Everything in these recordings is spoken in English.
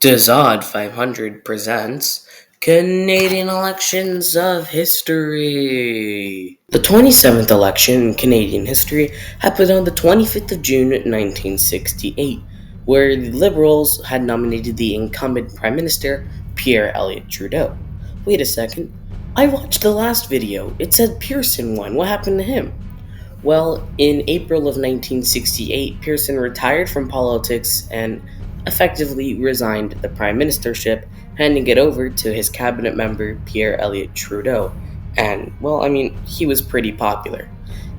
Dazod 500 presents Canadian Elections of History. The 27th election in Canadian history happened on the 25th of June 1968, where the Liberals had nominated the incumbent Prime Minister Pierre Elliott Trudeau. Wait a second, I watched the last video. It said Pearson won. What happened to him? Well, in April of 1968, Pearson retired from politics and effectively resigned the prime ministership, handing it over to his cabinet member, Pierre Elliott Trudeau. And, well, he was pretty popular.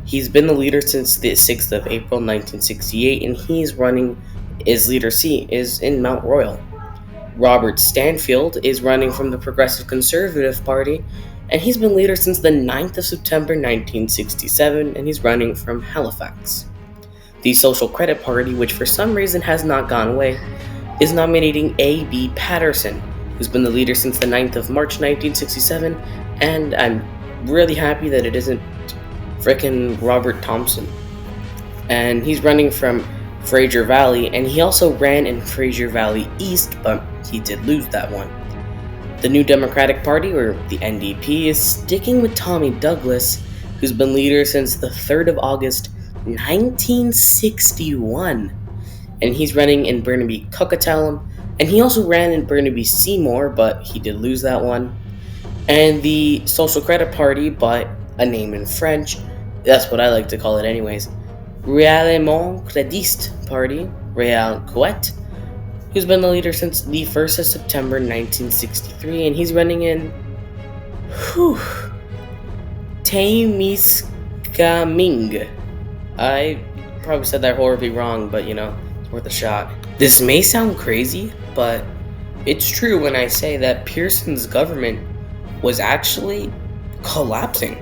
He's been the leader since the 6th of April 1968, and his leader seat is in Mount Royal. Robert Stanfield is running from the Progressive Conservative Party, and he's been leader since the 9th of September 1967, and he's running from Halifax. The Social Credit Party, which for some reason has not gone away, is nominating A.B. Patterson, who's been the leader since the 9th of March 1967, and I'm really happy that it isn't frickin' Robert Thompson. And he's running from Fraser Valley, and he also ran in Fraser Valley East, but he did lose that one. The New Democratic Party, or the NDP, is sticking with Tommy Douglas, who's been leader since the 3rd of August 1961. And he's running in Burnaby Coquitlam, and he also ran in Burnaby Seymour, but he did lose that one. And the Social Credit Party, but a name in French, that's what I like to call it anyways, Réellement Crediste Party, Réal Couette, who's been the leader since the 1st of September 1963, and he's running in Témiscamingue. I probably said that horribly wrong, but it's worth a shot. This may sound crazy, but it's true when I say that Pearson's government was actually collapsing.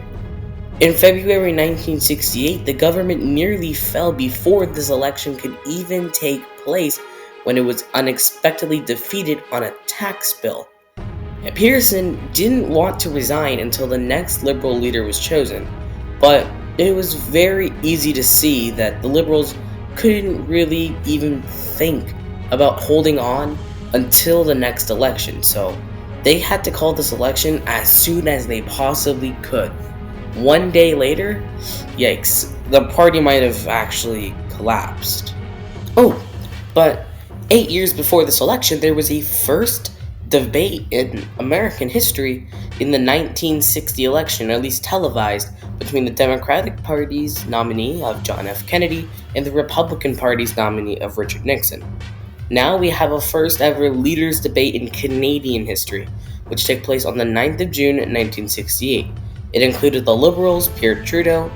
In February 1968, the government nearly fell before this election could even take place when it was unexpectedly defeated on a tax bill. And Pearson didn't want to resign until the next Liberal leader was chosen, but it was very easy to see that the Liberals couldn't really even think about holding on until the next election, so they had to call this election as soon as they possibly could. One day later, yikes, the party might have actually collapsed. Oh, but 8 years before this election, there was a first debate in American history in the 1960 election, at least televised, between the Democratic Party's nominee of John F. Kennedy and the Republican Party's nominee of Richard Nixon. Now we have a first ever leaders debate in Canadian history, which took place on the 9th of June 1968. It included the Liberals, Pierre Trudeau,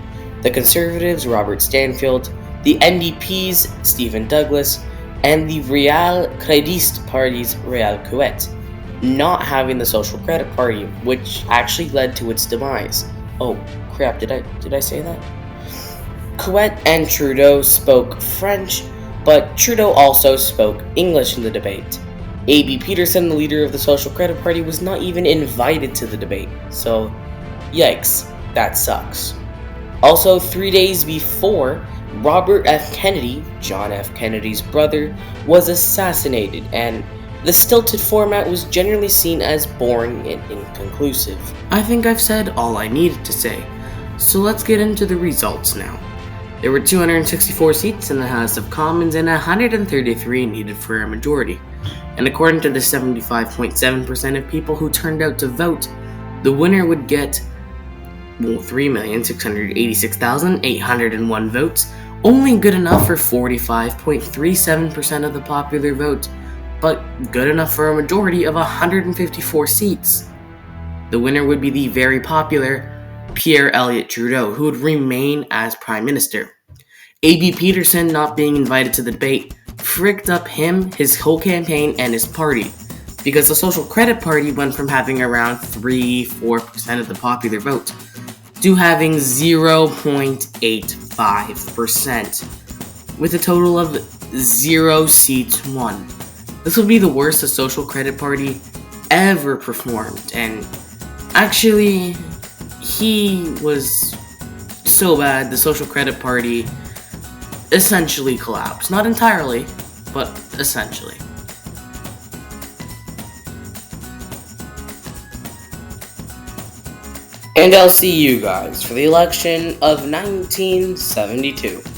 the Conservatives, Robert Stanfield, the NDP's Stephen Douglas, and the Réal Crediste Party's Réal Couette, not having the Social Credit Party, which actually led to its demise. Oh crap, did I say that? Couette and Trudeau spoke French, but Trudeau also spoke English in the debate. A.B. Peterson, the leader of the Social Credit Party, was not even invited to the debate, so yikes, that sucks. Also, 3 days before, Robert F. Kennedy, John F. Kennedy's brother, was assassinated, and the stilted format was generally seen as boring and inconclusive. I think I've said all I needed to say, so let's get into the results now. There were 264 seats in the House of Commons and 133 needed for a majority, and according to the 75.7% of people who turned out to vote, the winner would get 3,686,801 votes, only good enough for 45.37% of the popular vote, but good enough for a majority of 154 seats. The winner would be the very popular Pierre Elliott Trudeau, who would remain as Prime Minister. A.B. Peterson, not being invited to the debate, fricked up him, his whole campaign, and his party, because the Social Credit Party went from having around 3-4% of the popular vote to having 0.85%, with a total of 0 seats won. This would be the worst the Social Credit Party ever performed, and actually, he was so bad, the Social Credit Party essentially collapsed. Not entirely, but essentially. And I'll see you guys for the election of 1972.